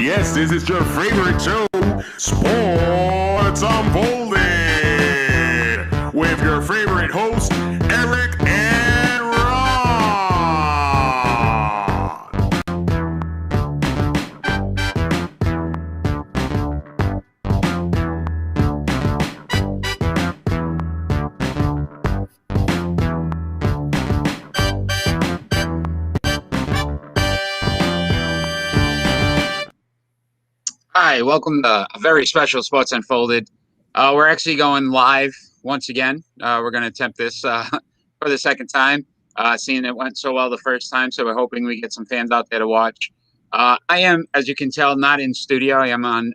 yes, this is your favorite show, Sports Unfolded, with your favorite hosts, Eric and Ron. Hi, welcome to a very special Sports Unfolded. We're actually going live once again. We're going to attempt this for the second time, seeing it went so well the first time. So we're hoping we get some fans out there to watch. I am, as you can tell, not in studio. I am on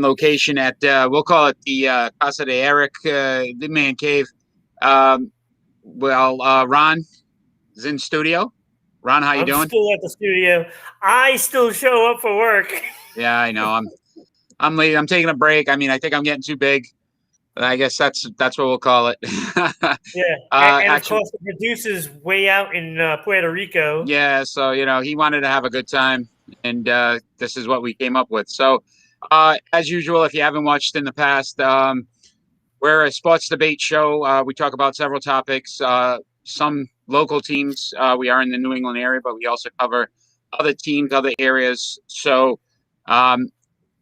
location at we'll call it the Casa de Eric, the man cave. Ron is in studio. Ron, how you doing? I'm still at the studio. I still show up for work. Yeah, I know. I'm late. I'm taking a break. I mean, I think I'm getting too big. I guess that's what we'll call it. Yeah, and actually, of course, the producer's way out in Puerto Rico. Yeah, so he wanted to have a good time, and this is what we came up with. So, as usual, if you haven't watched in the past, we're a sports debate show. We talk about several topics. Some local teams. We are in the New England area, but we also cover other teams, other areas. So,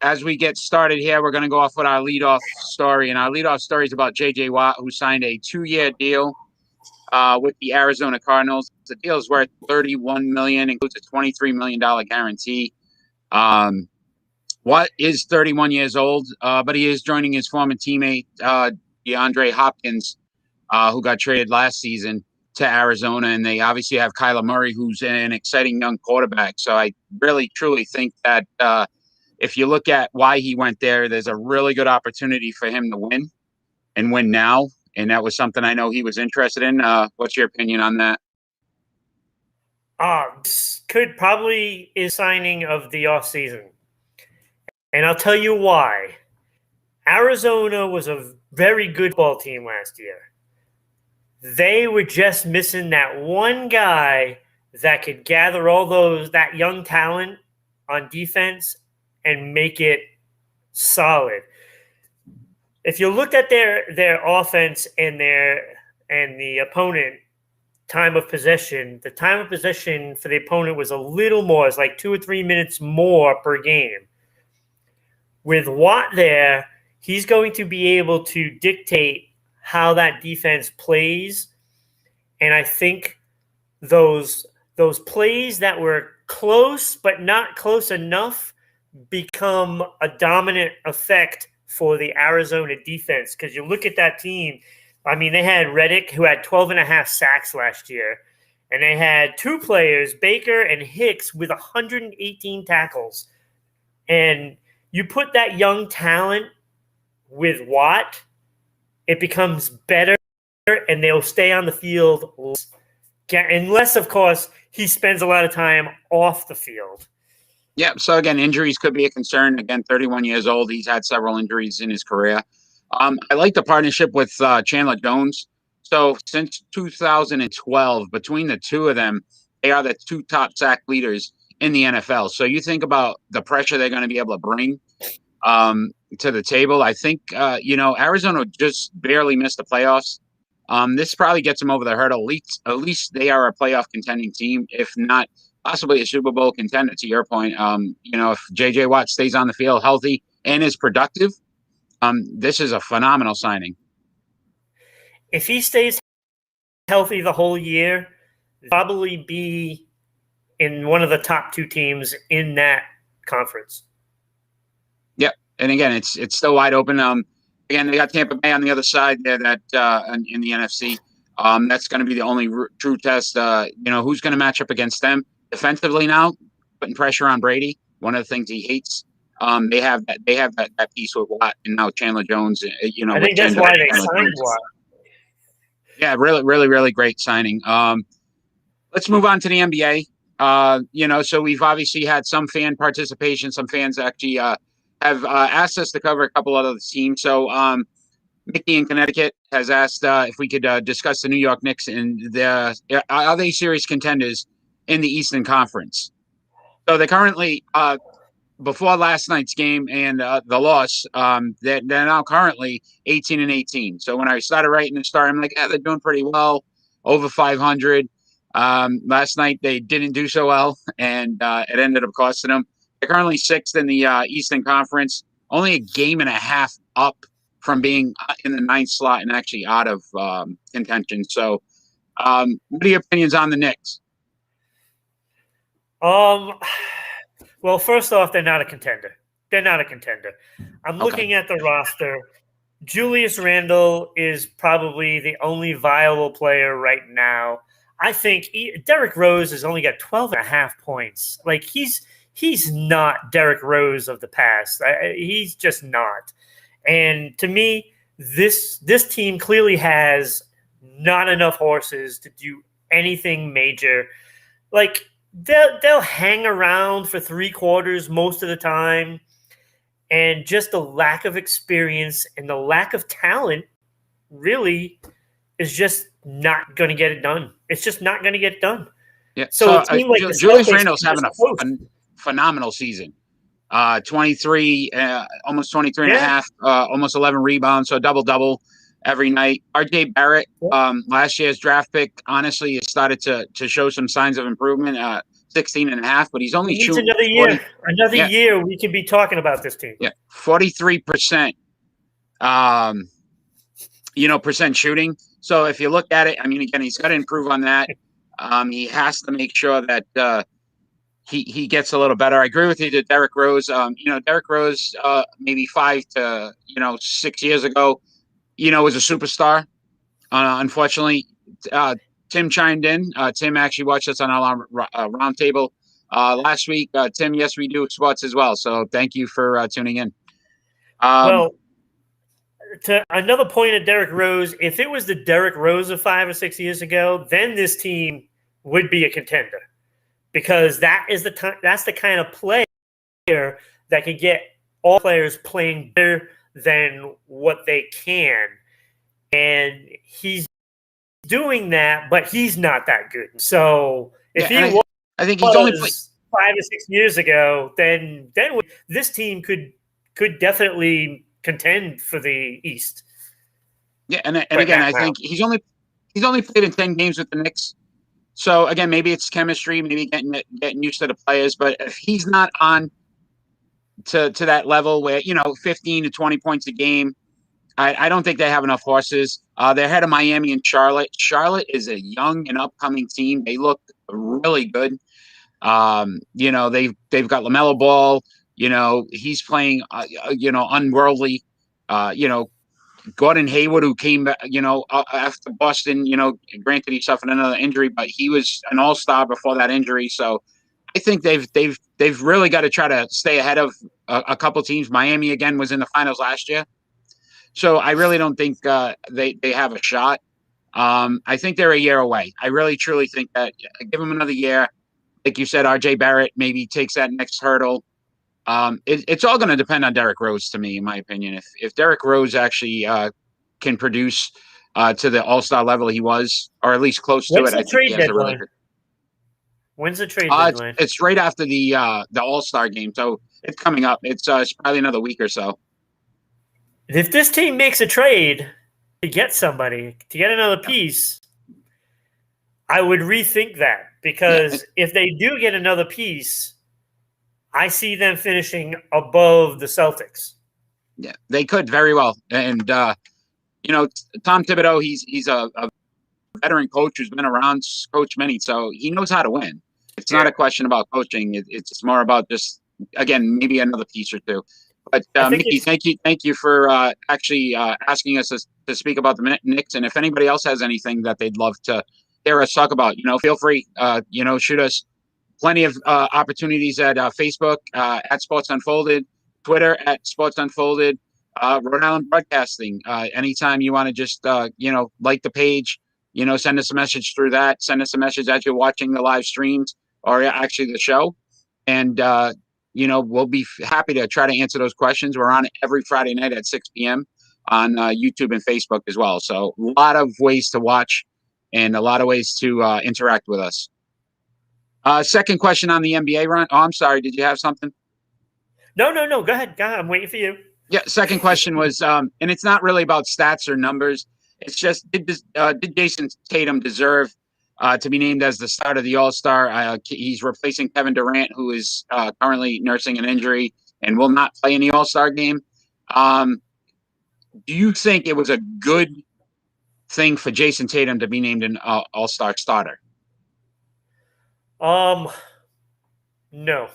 as we get started here, we're going to go off with our leadoff story. And our leadoff story is about J.J. Watt, who signed a 2-year deal with the Arizona Cardinals. The deal is worth $31 million, includes a $23 million guarantee. Watt is 31 years old, but he is joining his former teammate, DeAndre Hopkins, who got traded last season to Arizona. And they obviously have Kyler Murray, who's an exciting young quarterback. So I really, truly think that if you look at why he went there, there's a really good opportunity for him to win and win now. And that was something I know he was interested in. What's your opinion on that? This could probably is signing of the offseason. And I'll tell you why. Arizona was a very good ball team last year. They were just missing that one guy that could gather all that young talent on defense and make it solid. If you looked at their offense and the opponent time of possession, the time of possession for the opponent was a little more. It's like 2 or 3 minutes more per game. With Watt there, he's going to be able to dictate how that defense plays. And I think those plays that were close but not close enough become a dominant effect for the Arizona defense. Because you look at that team, I mean, they had Reddick, who had 12.5 sacks last year, and they had 2 players, Baker and Hicks, with 118 tackles. And you put that young talent with Watt, it becomes better, and they'll stay on the field unless, of course, he spends a lot of time off the field. Yeah, so again, injuries could be a concern. Again, 31 years old. He's had several injuries in his career. I like the partnership with Chandler Jones. So since 2012, between the two of them, they are the 2 top sack leaders in the NFL. So you think about the pressure they're going to be able to bring to the table. I think, Arizona just barely missed the playoffs. This probably gets them over the hurdle. At least they are a playoff contending team, if not possibly a Super Bowl contender, to your point. If J.J. Watt stays on the field healthy and is productive, this is a phenomenal signing. If he stays healthy the whole year, probably be in one of the top 2 teams in that conference. Yep. And again, it's still wide open. Again, they got Tampa Bay on the other side there that in the NFC. That's going to be the only true test. Who's going to match up against them defensively now, putting pressure on Brady. One of the things he hates. They have that piece with Watt and now Chandler Jones. I think that's why they signed Watt. Yeah, really, really, really great signing. Let's move on to the NBA. So we've obviously had some fan participation. Some fans actually have asked us to cover a couple other teams. So Mickey in Connecticut has asked if we could discuss the New York Knicks and are they serious contenders in the Eastern Conference? So they're currently before last night's game and the loss, they're now currently 18-18. So when I started writing the start, I'm like, they're doing pretty well, over 500. Last night they didn't do so well, and it ended up costing them. They're currently sixth in the Eastern Conference, only a game and a half up from being in the ninth slot and actually out of contention. So, what are your opinions on the Knicks? Well, first off, they're not a contender. They're not a contender. I'm looking at the roster. Julius Randle is probably the only viable player right now. I think Derrick Rose has only got 12 and a half points. Like, he's not Derrick Rose of the past. He's just not. And to me, this team clearly has not enough horses to do anything major. Like, they'll hang around for 3 quarters most of the time, and just the lack of experience and the lack of talent really is just not going to get it done. It's just not going to get done. Yeah. So a team like Julius Randle's having a phenomenal season. 23, almost 23 and a half, almost 11 rebounds, so double-double every night. RJ Barrett, last year's draft pick, honestly, has started to show some signs of improvement. 16 and a half, but he's only shooting another year. Another year, we could be talking about this team. Yeah, 43%. Percent shooting. So if you look at it, I mean, again, he's got to improve on that. He has to make sure that he gets a little better. I agree with you that Derrick Rose. Derrick Rose, maybe 5 to 6 years ago, was a superstar. Unfortunately, Tim chimed in. Tim actually watched us on our roundtable last week. Tim, yes, we do sports as well. So thank you for tuning in. Well, to another point of Derrick Rose, if it was the Derrick Rose of 5 or 6 years ago, then this team would be a contender, because that's the kind of player that can get all players playing better than what they can, and he's doing that, but he's not that good. So if I think he's only 5 or 6 years ago, then this team could definitely contend for the East. Yeah, and again, I think he's only played in 10 games with the Knicks. So again, maybe it's chemistry, maybe getting used to the players. But if he's not on to that level where 15 to 20 points a game, I don't think they have enough horses. They're ahead of Miami and Charlotte. Charlotte is a young and upcoming team. They look really good. They've got LaMelo Ball. He's playing, unworldly. Gordon Hayward, who came back, after Boston, granted he suffered another injury, but he was an all-star before that injury. So I think they've really got to try to stay ahead of a couple teams. Miami, again, was in the finals last year. So I really don't think they have a shot. I think they're a year away. I really, truly think that give them another year. Like you said, RJ Barrett maybe takes that next hurdle. It's all going to depend on Derrick Rose, to me, in my opinion. If Derrick Rose actually can produce to the All-Star level he was, or at least close to it, I think he has a really good. When's the trade deadline? It's right after the All-Star game, so it's coming up. It's probably another week or so. If this team makes a trade to get somebody, to get another piece, I would rethink that, because if they do get another piece, I see them finishing above the Celtics. Yeah, they could very well. And, Tom Thibodeau, he's a veteran coach who's been around, coached many, so he knows how to win. It's not a question about coaching. It's more about just, again, maybe another piece or two. But Mickey, thank you for actually asking us to speak about the Knicks. And if anybody else has anything that they'd love to hear us talk about, feel free. Shoot us. Plenty of opportunities at Facebook at Sports Unfolded, Twitter at Sports Unfolded, Rhode Island Broadcasting. Anytime you want to just like the page, send us a message through that. Send us a message as you're watching the live streams or actually the show, and we'll be happy to try to answer those questions. We're on every Friday night at 6 p.m. on YouTube and Facebook as well. So a lot of ways to watch and a lot of ways to interact with us. Second question on the NBA run. Oh, I'm sorry. Did you have something? No. Go ahead. Go ahead. I'm waiting for you. Yeah. Second question was, and it's not really about stats or numbers. It's just did Jason Tatum deserve to be named as the start of the All Star? He's replacing Kevin Durant, who is currently nursing an injury and will not play in the All Star game. Do you think it was a good thing for Jason Tatum to be named an All Star starter? No, no.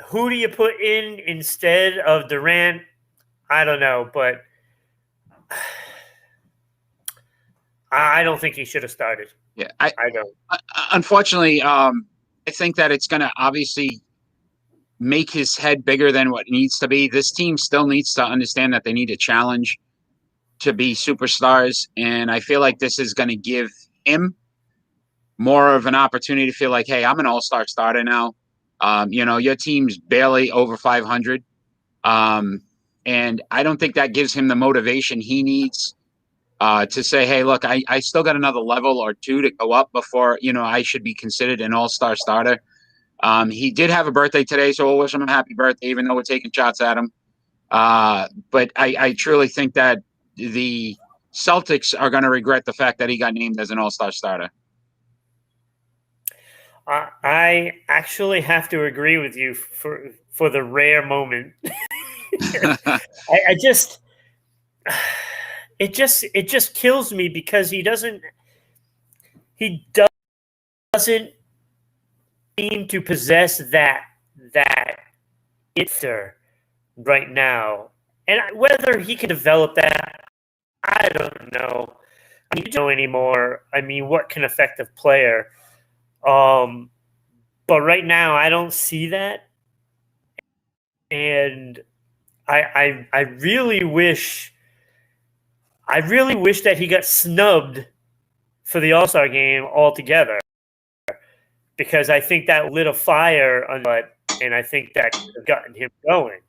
Who do you put in instead of Durant? I don't know, but I don't think he should have started. Yeah, I don't. Unfortunately, I think that it's going to obviously make his head bigger than what needs to be. This team still needs to understand that they need a challenge to be superstars, and I feel like this is going to give him more of an opportunity to feel like, hey, I'm an all-star starter now. Your team's barely over 500, and I don't think that gives him the motivation he needs to say, hey, look, I still got another level or two to go up before, I should be considered an all-star starter. He did have a birthday today, so we'll wish him a happy birthday, even though we're taking shots at him. But I truly think that the Celtics are going to regret the fact that he got named as an all-star starter. I actually have to agree with you for the rare moment. I just it just kills me because he doesn't seem to possess that ither right now, and whether he can develop that, I don't know. I don't know anymore. I mean, what can affect a player? But right now, I don't see that, and I really wish that he got snubbed for the All-Star game altogether, because I think that lit a fire on it, and I think that could have gotten him going.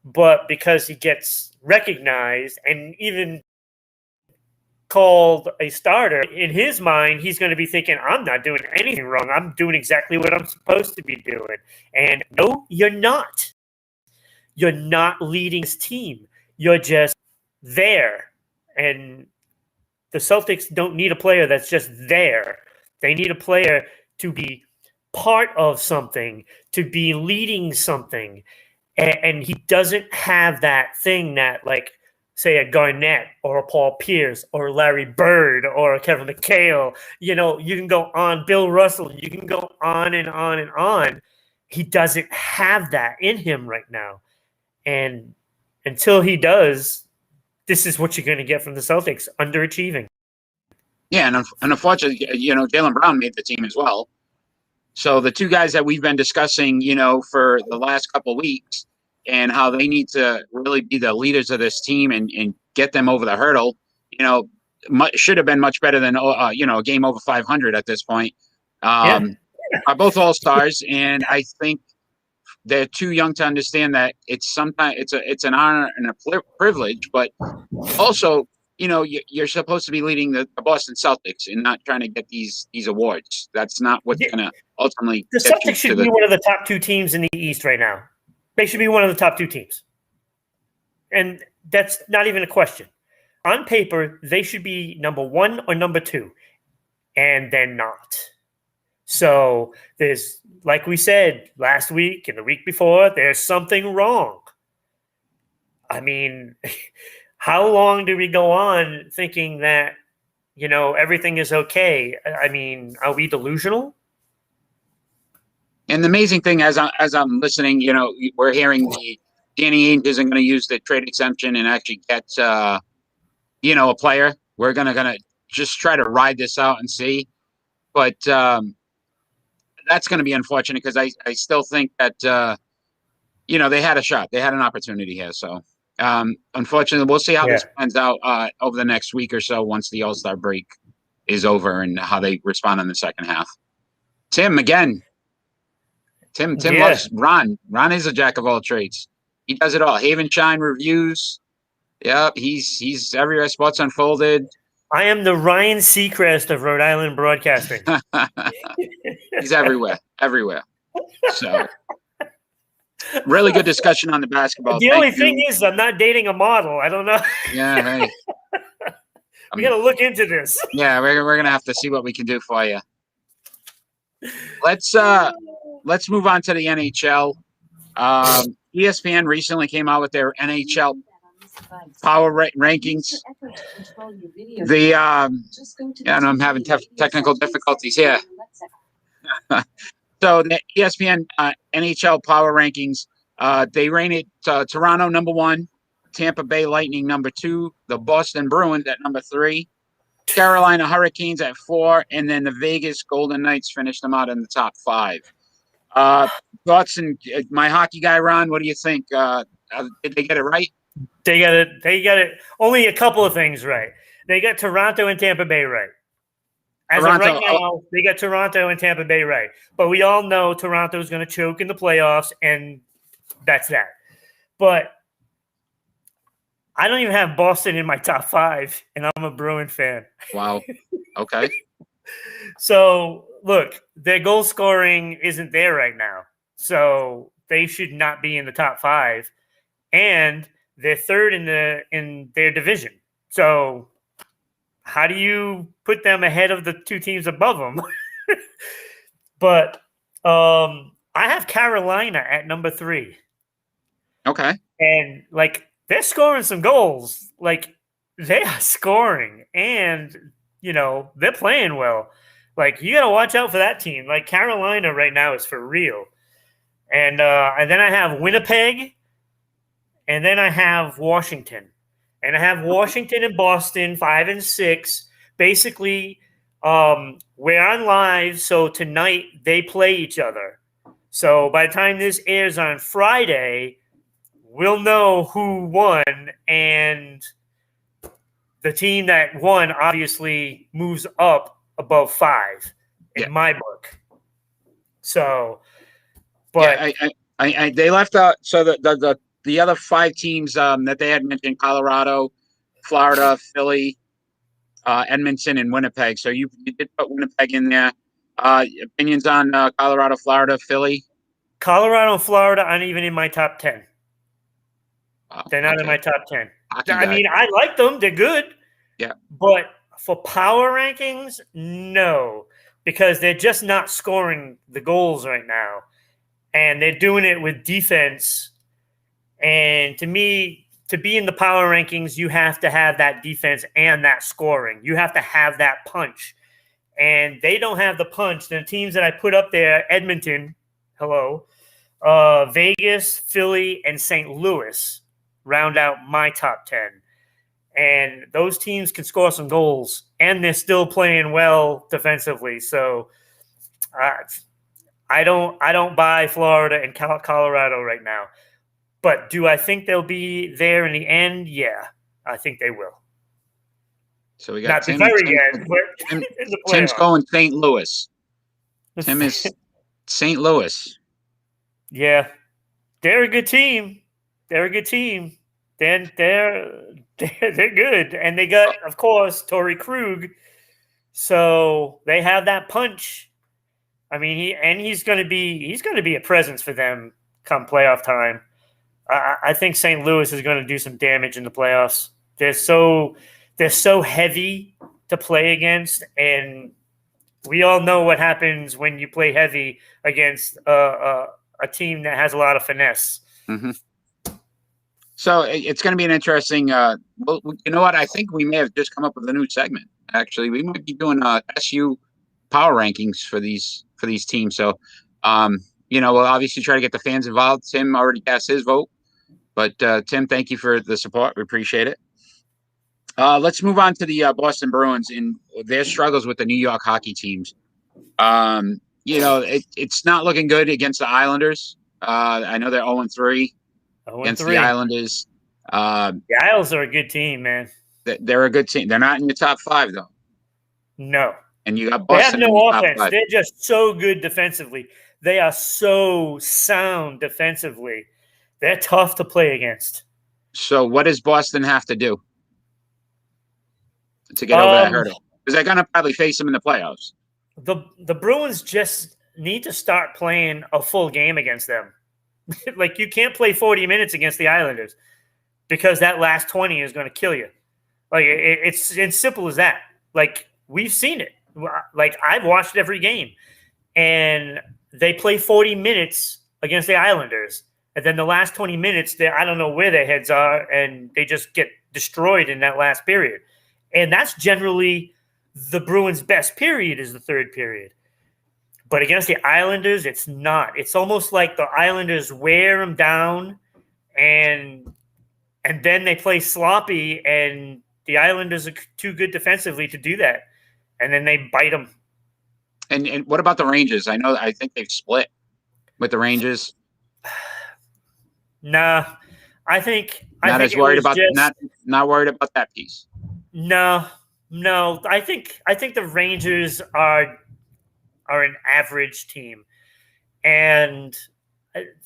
But because he gets recognized and even called a starter, in his mind, he's going to be thinking, I'm not doing anything wrong. I'm doing exactly what I'm supposed to be doing. And no, you're not. You're not leading this team. You're just there. And the Celtics don't need a player that's just there. They need a player to be part of something, to be leading something. And he doesn't have that thing that, like, say, a Garnett or a Paul Pierce or Larry Bird or a Kevin McHale. You can go on, Bill Russell. You can go on and on and on. He doesn't have that in him right now. And until he does, this is what you're going to get from the Celtics, underachieving. Yeah, and unfortunately, Jaylen Brown made the team as well. So the two guys that we've been discussing, for the last couple of weeks, and how they need to really be the leaders of this team and get them over the hurdle, should have been much better than, a game over 500 at this point. Are both all-stars, and I think they're too young to understand that it's an honor and a privilege, but also, you're supposed to be leading the Boston Celtics and not trying to get these awards. That's not what's going to ultimately. The Celtics should be one of the top two teams in the East right now. They should be one of the top two teams. And that's not even a question. On paper, they should be number one or number two. And they're not. So there's, like we said last week and the week before, there's something wrong. I mean, how long do we go on thinking that, everything is okay? I mean, are we delusional? And the amazing thing, as I'm listening, we're hearing Danny Ainge isn't going to use the trade exemption and actually get, a player. We're gonna just try to ride this out and see. But that's going to be unfortunate because I still think that, they had a shot. They had an opportunity here. So, unfortunately, we'll see how this plans out over the next week or so once the All-Star break is over and how they respond in the second half. Tim, again. Tim loves Ron. Ron is a jack of all trades. He does it all. Haven Shine reviews. Yep, he's everywhere. Sports Unfolded. I am the Ryan Seacrest of Rhode Island broadcasting. He's everywhere, everywhere. So, really good discussion on the basketball. The Thank only thing you. is, I'm not dating a model. I don't know. Yeah, hey. We got to look into this. Yeah, we're gonna have to see what we can do for you. Let's move on to the NHL. ESPN recently came out with their NHL power rankings. And I'm having technical difficulties here. So the ESPN NHL power rankings, they rated Toronto number 1, Tampa Bay Lightning number 2, the Boston Bruins at number 3, Carolina Hurricanes at 4, and then the Vegas Golden Knights finished them out in the top 5. Thoughts, and my hockey guy, Ron, what do you think? Did they get it right? They got it. Only a couple of things right. They got Toronto and Tampa Bay right. As of right now, they got Toronto and Tampa Bay right. But we all know Toronto is going to choke in the playoffs, and that's that. But I don't even have Boston in my top 5, and I'm a Bruin fan. Wow. Okay. So, look, their goal scoring isn't there right now. So they should not be in the top 5. And they're third in their division. So how do you put them ahead of the 2 teams above them? But I have Carolina at number 3. Okay. And, like, they're scoring some goals. Like, they are scoring. And, you know, they're playing well. Like, you got to watch out for that team. Like, Carolina right now is for real. And then I have Winnipeg. And then I have Washington. And I have Washington and Boston, 5 and 6. Basically, we're on live, so tonight they play each other. So by the time this airs on Friday, we'll know who won. And the team that won obviously moves up above 5 in my book. So, but yeah, they left out. So the other 5 teams that they had mentioned: Colorado, Florida, Philly, Edmonton, and Winnipeg. So you did put Winnipeg in there. Opinions on Colorado, Florida, Philly? Colorado and Florida aren't even in my top 10. They're not in my top 10. I mean, I like them. They're good. Yeah. But for power rankings, no. Because they're just not scoring the goals right now. And they're doing it with defense. And to me, to be in the power rankings, you have to have that defense and that scoring. You have to have that punch. And they don't have the punch. The teams that I put up there, Edmonton, Vegas, Philly, and St. Louis round out my top 10. And those teams can score some goals, and they're still playing well defensively. So I don't buy Florida and Colorado right now. But do I think they'll be there in the end? Yeah, I think they will. So we got not the very end, but in the playoffs. Tim's going St. Louis. Tim is St. Louis. Yeah, they're a good team. They're a good team. Then they're good, and they got, of course, Torrey Krug. So they have that punch. I mean, he's going to be a presence for them come playoff time. I think St. Louis is going to do some damage in the playoffs. They're so heavy to play against, and we all know what happens when you play heavy against a team that has a lot of finesse. Mm-hmm. So it's going to be an interesting. Well, you know what? I think we may have just come up with a new segment. Actually, we might be doing SU power rankings for these teams. So, we'll obviously try to get the fans involved. Tim already cast his vote. But, Tim, thank you for the support. We appreciate it. Let's move on to the Boston Bruins and their struggles with the New York hockey teams. It's not looking good against the Islanders. I know they're 0-3 against the Islanders. The Isles are a good team, man. They're a good team. They're not in your top 5, though. No. And you got Boston. They have no offense. They're just so good defensively. They are so sound defensively. They're tough to play against. So what does Boston have to do to get over that hurdle? Because they're going to probably face them in the playoffs. The Bruins just need to start playing a full game against them. Like, you can't play 40 minutes against the Islanders because that last 20 is going to kill you. Like, it's simple as that. Like, we've seen it. Like, I've watched every game, and they play 40 minutes against the Islanders, and then the last 20 minutes, I don't know where their heads are, and they just get destroyed in that last period. And that's generally the Bruins' best period, is the third period. But against the Islanders, it's not. It's almost like the Islanders wear them down, and then they play sloppy, and the Islanders are too good defensively to do that. And then they bite them. And what about the Rangers? I think they've split with the Rangers. Nah, I think not worried about that piece. No. I think the Rangers are an average team, and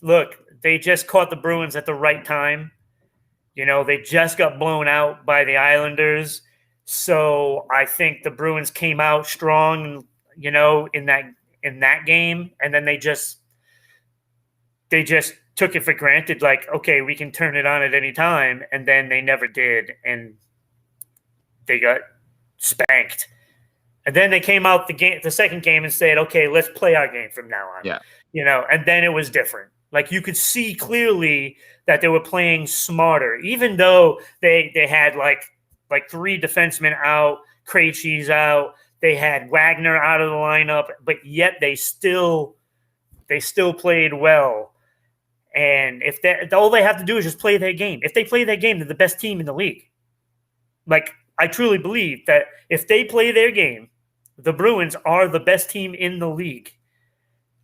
look, they just caught the Bruins at the right time. You know, they just got blown out by the Islanders, so I think the Bruins came out strong, you know, in that game, and then they just took it for granted, like, okay, we can turn it on at any time, and then they never did, and they got spanked. And then they came out the second game and said, okay, let's play our game from now on. Yeah. You know, and then it was different. Like, you could see clearly that they were playing smarter, even though they had like three defensemen out, Krejci's out, they had Wagner out of the lineup, but yet they still played well. And if all they have to do is just play their game. If they play their game, they're the best team in the league. Like, I truly believe that if they play their game, the Bruins are the best team in the league.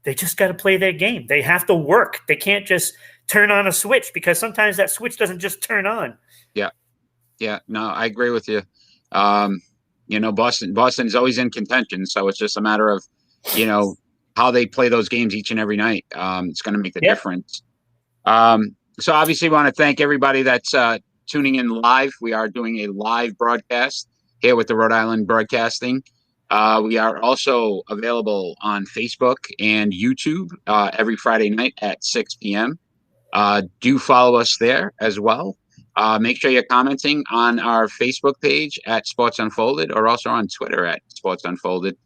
They just got to play their game. They have to work. They can't just turn on a switch, because sometimes that switch doesn't just turn on. Yeah. Yeah. No, I agree with you. You know, Boston's always in contention. So it's just a matter of, you know, how they play those games each and every night. It's going to make the difference. So obviously we want to thank everybody that's tuning in live. We are doing a live broadcast here with the Rhode Island Broadcasting. We are also available on Facebook and YouTube every Friday night at 6 p.m. Do follow us there as well. Make sure you're commenting on our Facebook page at Sports Unfolded, or also on Twitter at Sports Unfolded.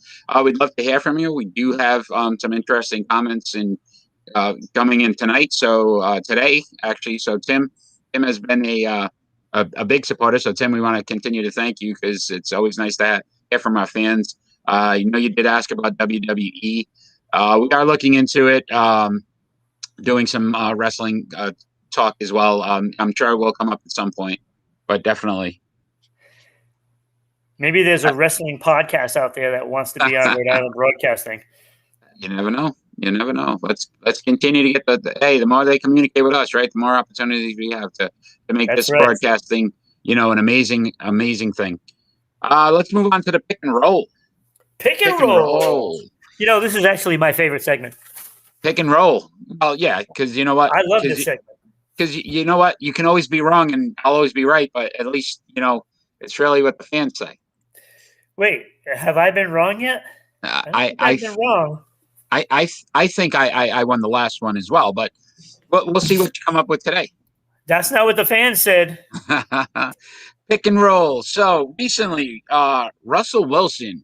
We'd love to hear from you. We do have some interesting comments coming in tonight. So today, actually, so Tim has been a big supporter. So Tim, we want to continue to thank you, because it's always nice to hear from our fans. You know, you did ask about WWE. We are looking into it, doing some wrestling talk as well. I'm sure it will come up at some point, but definitely. Maybe there's a wrestling podcast out there that wants to be on Rhode Island Broadcasting. You never know. You never know. Let's continue to get the more they communicate with us, right, the more opportunities we have to make this broadcasting, you know, an amazing thing. Let's move on to the pick and roll. Pick and roll. You know, this is actually my favorite segment. Pick and roll. Well, yeah, because you know what? I love this segment. Because you know what? You can always be wrong and I'll always be right, but at least, you know, it's really what the fans say. Wait, have I been wrong yet? I've been wrong. I think I won the last one as well, but we'll see what you come up with today. That's not what the fans said. Pick and roll. So recently, Russell Wilson,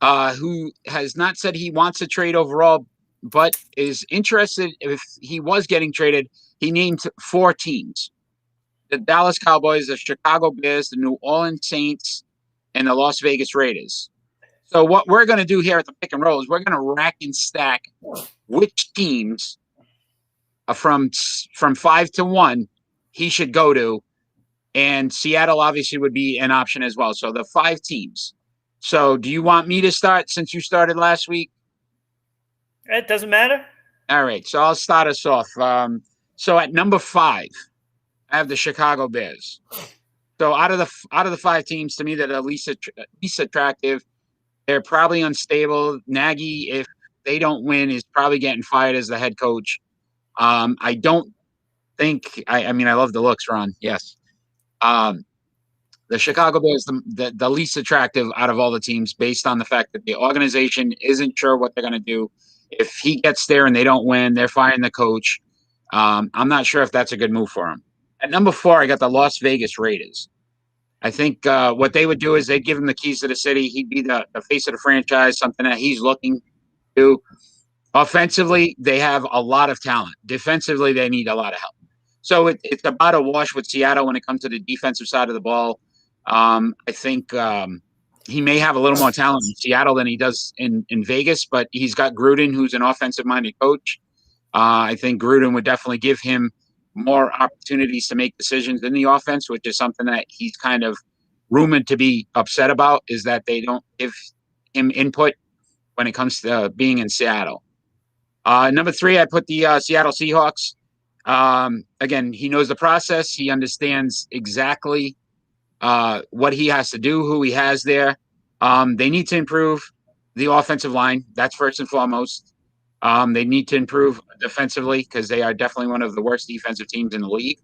who has not said he wants to trade overall, but is interested if he was getting traded, he named 4 teams: the Dallas Cowboys, the Chicago Bears, the New Orleans Saints, and the Las Vegas Raiders. So what we're going to do here at the pick and roll is we're going to rack and stack which teams from 5 to 1 he should go to, and Seattle obviously would be an option as well. So the 5 teams. So do you want me to start since you started last week? It doesn't matter. All right, so I'll start us off. So at number 5, I have the Chicago Bears. So out of the 5 teams, to me, that are least attractive. They're probably unstable. Nagy, if they don't win, is probably getting fired as the head coach. I don't think. I mean, I love the looks, Ron. Yes. The Chicago Bears, the least attractive out of all the teams, based on the fact that the organization isn't sure what they're going to do. If he gets there and they don't win, they're firing the coach. I'm not sure if that's a good move for him. At number 4, I got the Las Vegas Raiders. I think what they would do is they'd give him the keys to the city. He'd be the face of the franchise, something that he's looking to. Offensively, they have a lot of talent. Defensively, they need a lot of help. So it's about a wash with Seattle when it comes to the defensive side of the ball. I think he may have a little more talent in Seattle than he does in Vegas, but he's got Gruden, who's an offensive-minded coach. I think Gruden would definitely give him more opportunities to make decisions in the offense, which is something that he's kind of rumored to be upset about, is that they don't give him input when it comes to being in Seattle. Number 3, I put the Seattle Seahawks. Again, he knows the process. He understands exactly what he has to do, who he has there. They need to improve the offensive line. That's first and foremost. They need to improve defensively because they are definitely one of the worst defensive teams in the league.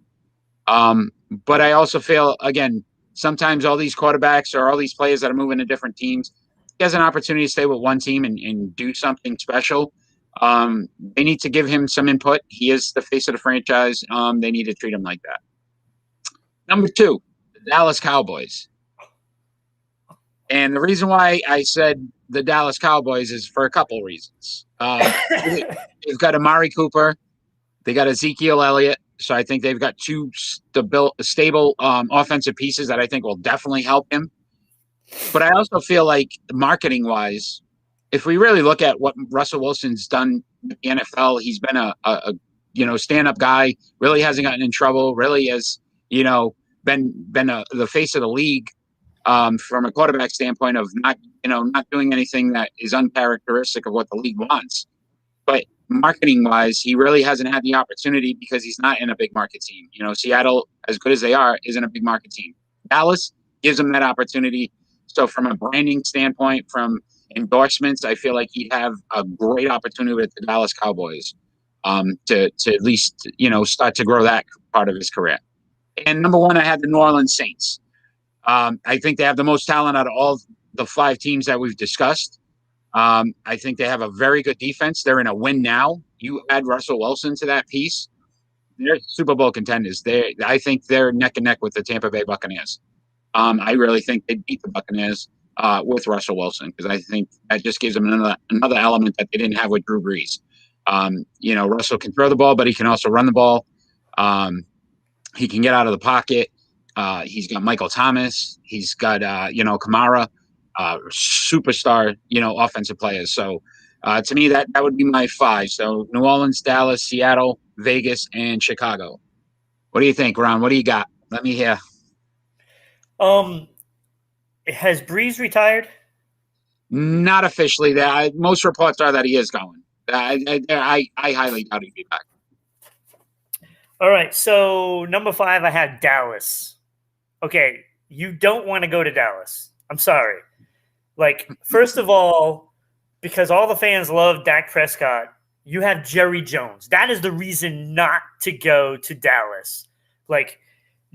But I also feel, again, sometimes all these quarterbacks or all these players that are moving to different teams, he has an opportunity to stay with one team and do something special. They need to give him some input. He is the face of the franchise. They need to treat him like that. Number 2, the Dallas Cowboys. And the reason why I said the Dallas Cowboys is for a couple reasons. They've got Amari Cooper. They got Ezekiel Elliott. So I think they've got 2 stable offensive pieces that I think will definitely help him. But I also feel like marketing-wise, if we really look at what Russell Wilson's done with the NFL, he's been a stand-up guy, really hasn't gotten in trouble, really has, been the face of the league. From a quarterback standpoint of not doing anything that is uncharacteristic of what the league wants. But marketing wise, he really hasn't had the opportunity because he's not in a big market team. Seattle, as good as they are, isn't a big market team. Dallas gives him that opportunity. So from a branding standpoint, from endorsements, I feel like he'd have a great opportunity with the Dallas Cowboys to at least, start to grow that part of his career. And number 1, I had the New Orleans Saints. I think they have the most talent out of all the 5 teams that we've discussed. I think they have a very good defense. They're in a win now. You add Russell Wilson to that piece, they're Super Bowl contenders. I think they're neck and neck with the Tampa Bay Buccaneers. I really think they beat the Buccaneers with Russell Wilson because I think that just gives them another element that they didn't have with Drew Brees. Russell can throw the ball, but he can also run the ball. He can get out of the pocket. He's got Michael Thomas. He's got, Kamara, superstar, offensive players. So to me, that would be my 5. So New Orleans, Dallas, Seattle, Vegas, and Chicago. What do you think, Ron? What do you got? Let me hear. Has Breeze retired? Not officially. Most reports are that he is going. I highly doubt he'd be back. All right. So number 5, I had Dallas. Okay, you don't want to go to Dallas. I'm sorry. First of all, because all the fans love Dak Prescott, you have Jerry Jones. That is the reason not to go to Dallas.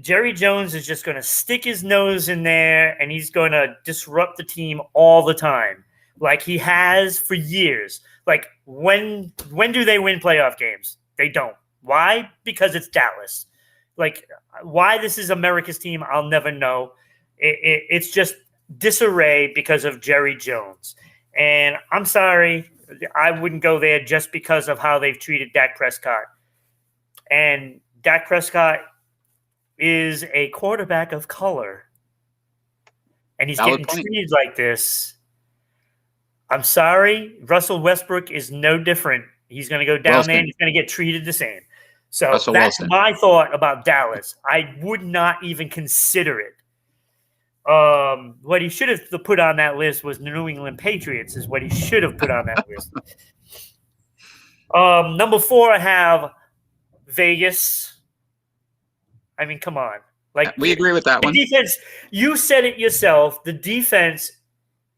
Jerry Jones is just going to stick his nose in there, and he's going to disrupt the team all the time, like he has for years. When do they win playoff games? They don't. Why? Because it's Dallas. Why this is America's team, I'll never know. It's just disarray because of Jerry Jones. And I'm sorry, I wouldn't go there just because of how they've treated Dak Prescott. And Dak Prescott is a quarterback of color. And he's getting treated like this. I'm sorry, Russell Westbrook is no different. He's going to go down there and he's going to get treated the same. So that's my thought about Dallas. I would not even consider it. What he should have put on that list was New England Patriots is what he should have put on that list. Number 4, I have Vegas. I mean, come on. We agree with that one. Defense, you said it yourself. The defense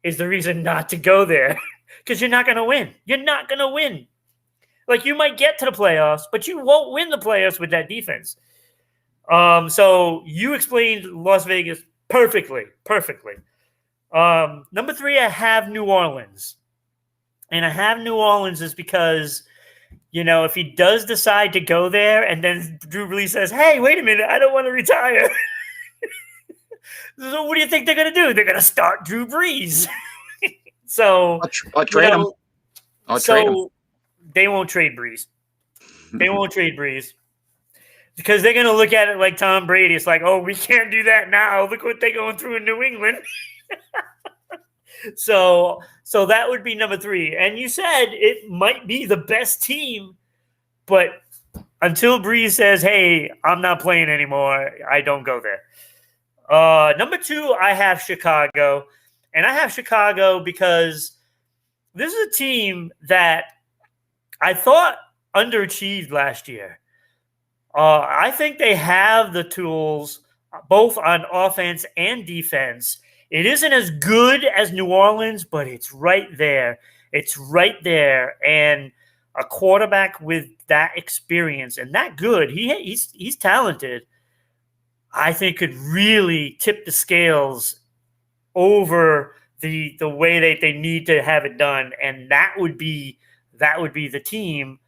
is the reason not to go there because you're not going to win. You're not going to win. You might get to the playoffs, but you won't win the playoffs with that defense. So you explained Las Vegas Perfectly. Number 3, I have New Orleans. And I have New Orleans is because, if he does decide to go there and then Drew Brees says, hey, wait a minute, I don't want to retire. So what do you think they're going to do? They're going to start Drew Brees. So I'll trade him. They won't trade Brees. They won't trade Brees. Because they're going to look at it like Tom Brady. It's like, oh, we can't do that now. Look what they're going through in New England. So that would be number 3. And you said it might be the best team, but until Breeze says, hey, I'm not playing anymore, I don't go there. Number 2, I have Chicago. And I have Chicago because this is a team that I thought underachieved last year. I think they have the tools, both on offense and defense. It isn't as good as New Orleans, but it's right there. And a quarterback with that experience and that good, he's talented, I think could really tip the scales over the way that they need to have it done. And that would be the team,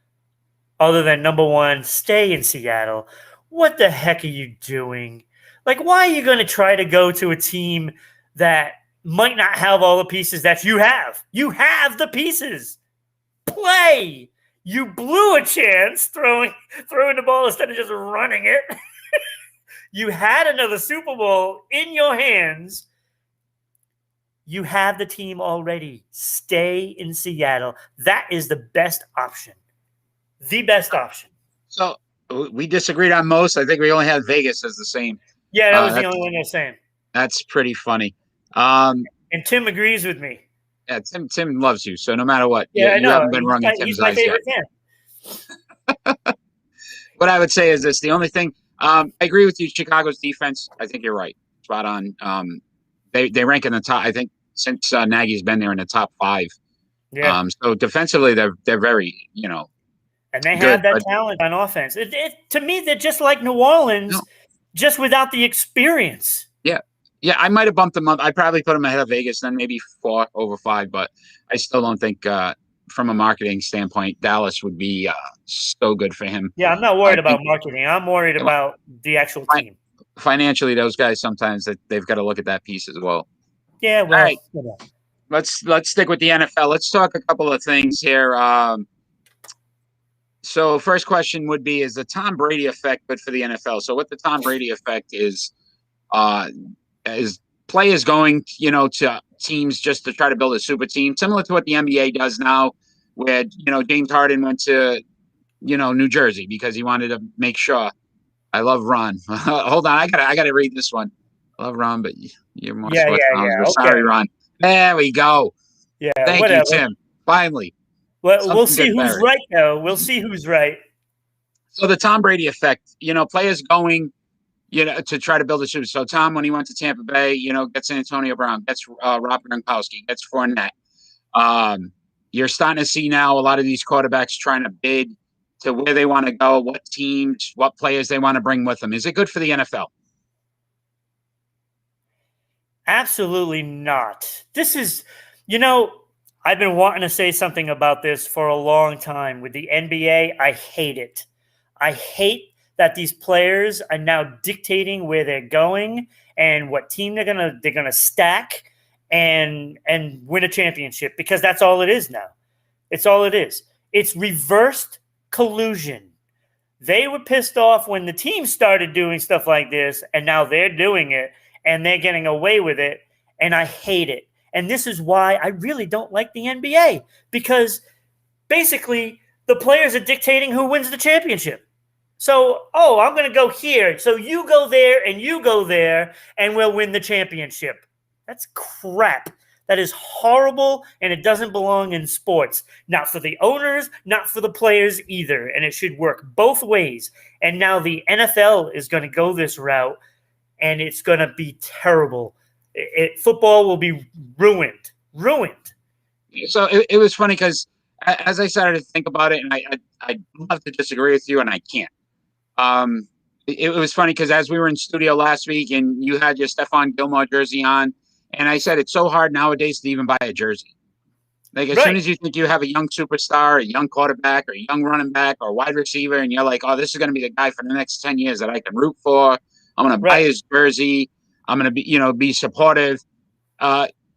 other than number 1, stay in Seattle. What the heck are you doing? Like, why are you going to try to go to a team that might not have all the pieces that you have? You have the pieces. Play. You blew a chance throwing the ball instead of just running it. You had another Super Bowl in your hands. You have the team already. Stay in Seattle. That is the best option. The best option. So we disagreed on most. I think we only had Vegas as the same. Yeah, that was the only one they're saying. That's pretty funny. And Tim agrees with me. Yeah, Tim loves you. So no matter what, I know. You haven't been wrong in Tim's eyes yet. What I would say is this: the only thing I agree with you, Chicago's defense. I think you're right, spot on. They rank in the top. I think since Nagy's been there in the top 5. Yeah. So defensively, they're very and they have that talent on offense. To me, they're just like New Orleans, just without the experience. Yeah, I might have bumped them up. I probably put them ahead of Vegas, then maybe 4 over 5. But I still don't think, from a marketing standpoint, Dallas would be so good for him. Yeah, I'm not worried about marketing. I'm worried about the actual team. Financially, those guys sometimes they've got to look at that piece as well. Yeah, well, all right. Let's stick with the NFL. Let's talk a couple of things here. So first question would be, is the Tom Brady effect good for the NFL? So what the Tom Brady effect is players going, to teams just to try to build a super team, similar to what the NBA does now, where, James Harden went to, New Jersey because he wanted to make sure. I love Ron. Hold on. I gotta read this one. I love Ron, but you're more Okay. Sorry, Ron. There we go. Yeah. Thank you, Tim. Finally. Well, we'll see who's right, though. We'll see who's right. So the Tom Brady effect, players going, to try to build a super. So Tom, when he went to Tampa Bay, gets Antonio Brown, gets Rob Gronkowski, gets Fournette. You're starting to see now a lot of these quarterbacks trying to bid to where they want to go, what teams, what players they want to bring with them. Is it good for the NFL? Absolutely not. This is, I've been wanting to say something about this for a long time. With the NBA, I hate it. I hate that these players are now dictating where they're going and what team they're gonna stack and win a championship, because that's all it is now. It's all it is. It's reversed collusion. They were pissed off when the team started doing stuff like this, and now they're doing it and they're getting away with it, and I hate it. And this is why I really don't like the NBA, because basically the players are dictating who wins the championship. So, I'm going to go here. So you go there and you go there and we'll win the championship. That's crap. That is horrible, and it doesn't belong in sports. Not for the owners, not for the players either. And it should work both ways. And now the NFL is going to go this route, and it's going to be terrible. Football will be ruined. So it was funny because as I started to think about it, and I'd love to disagree with you, and I can't. it was funny because as we were in studio last week and you had your Stephon Gilmore jersey on, and I said it's so hard nowadays to even buy a jersey. Like as soon Right. as you think you have a young superstar, a young quarterback, or a young running back, or wide receiver, and you're like, oh, this is going to be the guy for the next 10 years that I can root for. I'm going to buy Right. his jersey. I'm going to be supportive.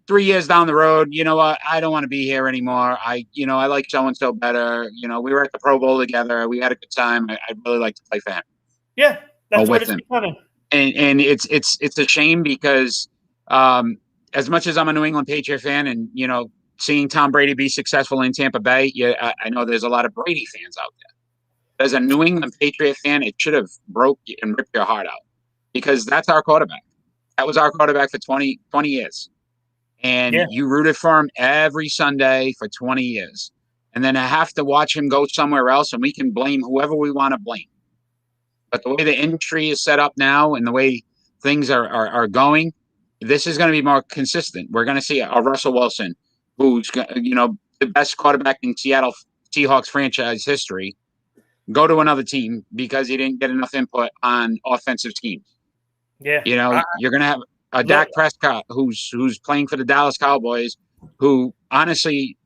3 years down the road, you know what? I don't want to be here anymore. I like so and so better. We were at the Pro Bowl together. We had a good time. I'd really like to play for him Yeah, or that's what with it's him. becoming. And it's a shame because as much as I'm a New England Patriot fan, and seeing Tom Brady be successful in Tampa Bay, yeah, I know there's a lot of Brady fans out there. As a New England Patriot fan, it should have broke and ripped your heart out because that's our quarterback. That was our quarterback for 20 years. And Yeah. you rooted for him every Sunday for 20 years. And then I have to watch him go somewhere else, and we can blame whoever we want to blame. But the way the industry is set up now and the way things are going, this is going to be more consistent. We're going to see a Russell Wilson, who's the best quarterback in Seattle Seahawks franchise history, go to another team because he didn't get enough input on offensive schemes. Yeah. You're going to have a Dak Prescott who's playing for the Dallas Cowboys, who honestly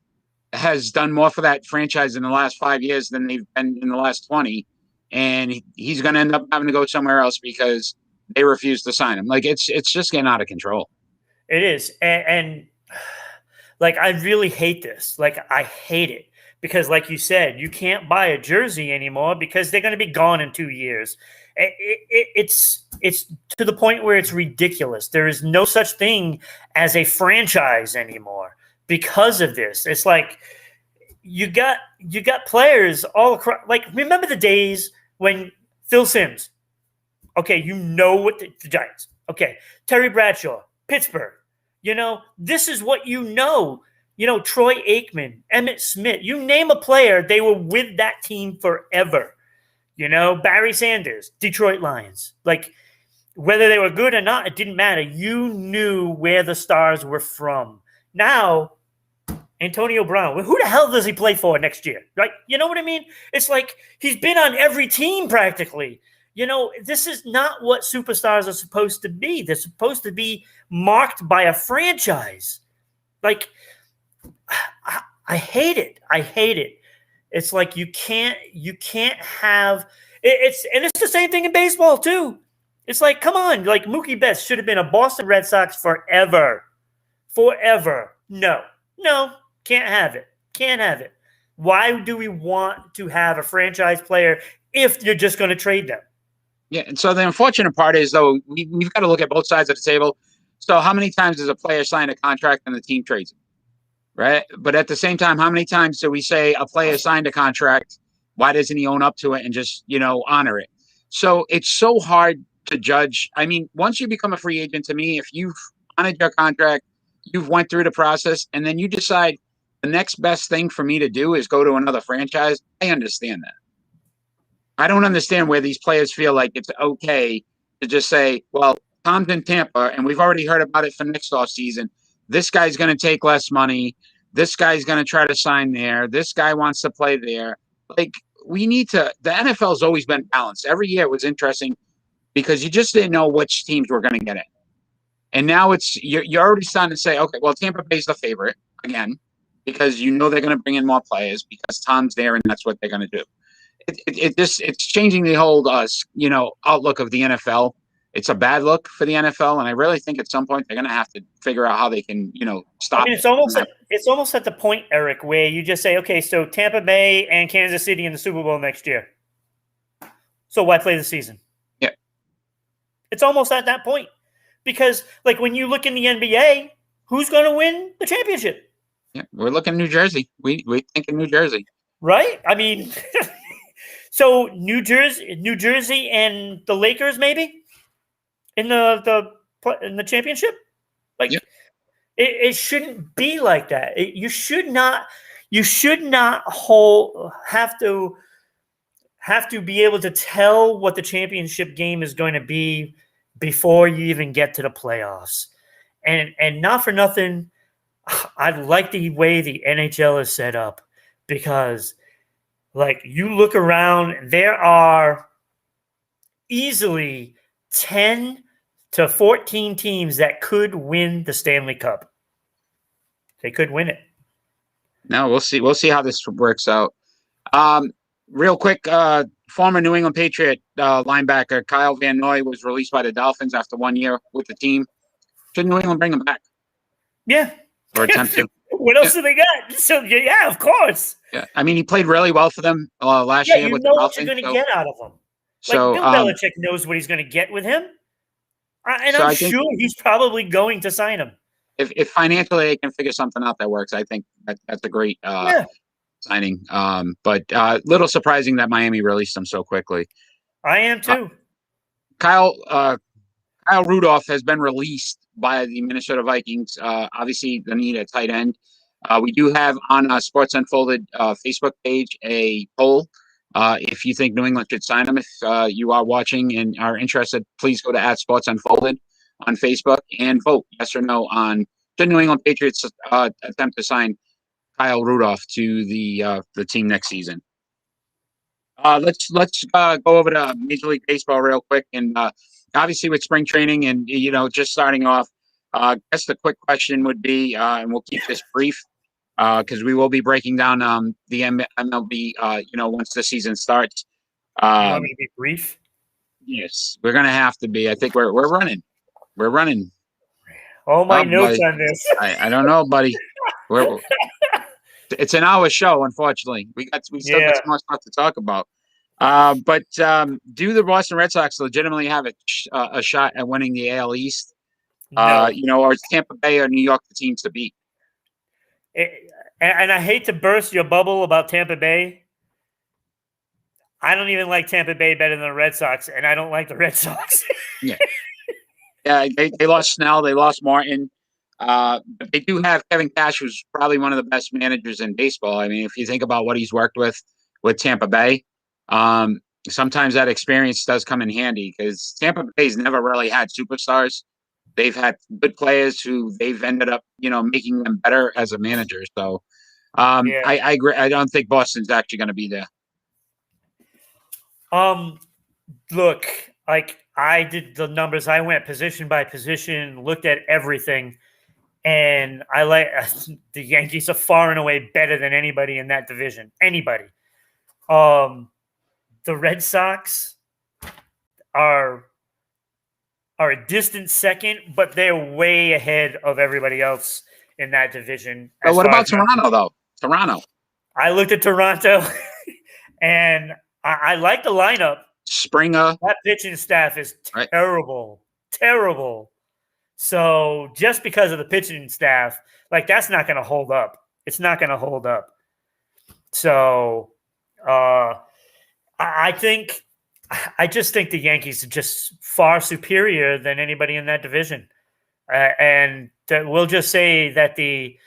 has done more for that franchise in the last 5 years than they've been in the last 20. And he's going to end up having to go somewhere else because they refuse to sign him. Like it's just getting out of control. It is. And like, I really hate this. Like, I hate it because, like you said, you can't buy a jersey anymore because they're going to be gone in 2 years. It's to the point where it's ridiculous. There is no such thing as a franchise anymore because of this. It's like you got players all across. Like, remember the days when Phil Simms? Okay, what the Giants. Okay, Terry Bradshaw, Pittsburgh. This is what you know. Troy Aikman, Emmitt Smith. You name a player, they were with that team forever. Barry Sanders, Detroit Lions. Like, whether they were good or not, it didn't matter. You knew where the stars were from. Now, Antonio Brown, who the hell does he play for next year? Right? You know what I mean? It's like he's been on every team practically. This is not what superstars are supposed to be. They're supposed to be marked by a franchise. Like, I hate it. I hate it. It's like you can't have it's the same thing in baseball too. It's like, come on, like Mookie Betts should have been a Boston Red Sox forever. Forever. No, can't have it. Can't have it. Why do we want to have a franchise player if you're just going to trade them? Yeah, and so the unfortunate part is, though, we've got to look at both sides of the table. So how many times does a player sign a contract and the team trades him? Right? But at the same time, how many times do we say a player signed a contract, why doesn't he own up to it and just, honor it? So it's so hard to judge. I mean, once you become a free agent, to me, if you've honored your contract, you've went through the process, and then you decide the next best thing for me to do is go to another franchise, I understand that. I don't understand where these players feel like it's okay to just say, well, Tom's in Tampa, and we've already heard about it for next offseason. This guy's going to take less money. This guy's going to try to sign there. This guy wants to play there. Like, the NFL's always been balanced. Every year it was interesting because you just didn't know which teams were going to get in. And now you're already starting to say, okay, well, Tampa Bay's the favorite again because they're going to bring in more players because Tom's there and that's what they're going to do. It's changing the whole outlook of the NFL. It's a bad look for the NFL, and I really think at some point they're going to have to figure out how they can stop. I mean, it's almost at the point, Eric, where you just say, okay, so Tampa Bay and Kansas City in the Super Bowl next year. So why play the season? Yeah, it's almost at that point because, like, when you look in the NBA, who's going to win the championship? Yeah, we're looking New Jersey. We think in New Jersey, right? I mean. So New Jersey and the Lakers maybe in the championship, like yep. It shouldn't be like that. You should not have to be able to tell what the championship game is going to be before you even get to the playoffs. And not for nothing, I like the way the NHL is set up because. Like, you look around, there are easily 10 to 14 teams that could win the Stanley Cup. They could win it. No, we'll see. We'll see how this works out. Real quick, former New England Patriot linebacker Kyle Van Noy was released by the Dolphins after 1 year with the team. Should New England bring him back? Yeah. Or attempt to? What else do they got? So, yeah, of course. Yeah. I mean, he played really well for them last Yeah, year you with know the what Dolphins. you're going to get out of him. So, Bill Belichick knows what he's going to get with him. And so I'm I think sure he's probably going to sign him. if financially they can figure something out that works, I think that's a great signing. But little surprising that Miami released him so quickly. I am too. Kyle Rudolph has been released by the Minnesota Vikings. Obviously, the need at tight end. We do have on Sports Unfolded Facebook page a poll. If you think New England should sign him, if you are watching and are interested, please go to @Sports Unfolded on Facebook and vote yes or no on the New England Patriots attempt to sign Kyle Rudolph to the team next season. Let's go over to Major League Baseball real quick, and obviously with spring training and just starting off. I guess the quick question would be, and we'll keep this brief because we will be breaking down the MLB. Once the season starts. You want me to be brief? Yes, we're gonna have to be. I think we're running. We're running. All my notes on this. I don't know, buddy. It's an hour show, unfortunately. We still got some more stuff to talk about. But do the Boston Red Sox legitimately have a shot at winning the AL East? No. Or is Tampa Bay or New York the teams to beat? And I hate to burst your bubble about Tampa Bay. I don't even like Tampa Bay better than the Red Sox, and I don't like the Red Sox. Yeah, they lost Snell, they lost Martin, but they do have Kevin Cash, who's probably one of the best managers in baseball. I mean, if you think about what he's worked with Tampa Bay, sometimes that experience does come in handy because Tampa Bay's never really had superstars. They've had good players who they've ended up, making them better as a manager. So I agree. I don't think Boston's actually going to be there. Look, like I did the numbers. I went position by position, looked at everything, and I like the Yankees are far and away better than anybody in that division. Anybody. The Red Sox are a distant second, but they're way ahead of everybody else in that division. But what about Toronto, though? Toronto. I looked at Toronto, and I like the lineup. Springer. That pitching staff is terrible. Right. Terrible. So just because of the pitching staff, that's not going to hold up. It's not going to hold up. So I just think the Yankees are just far superior than anybody in that division. And we'll just say that the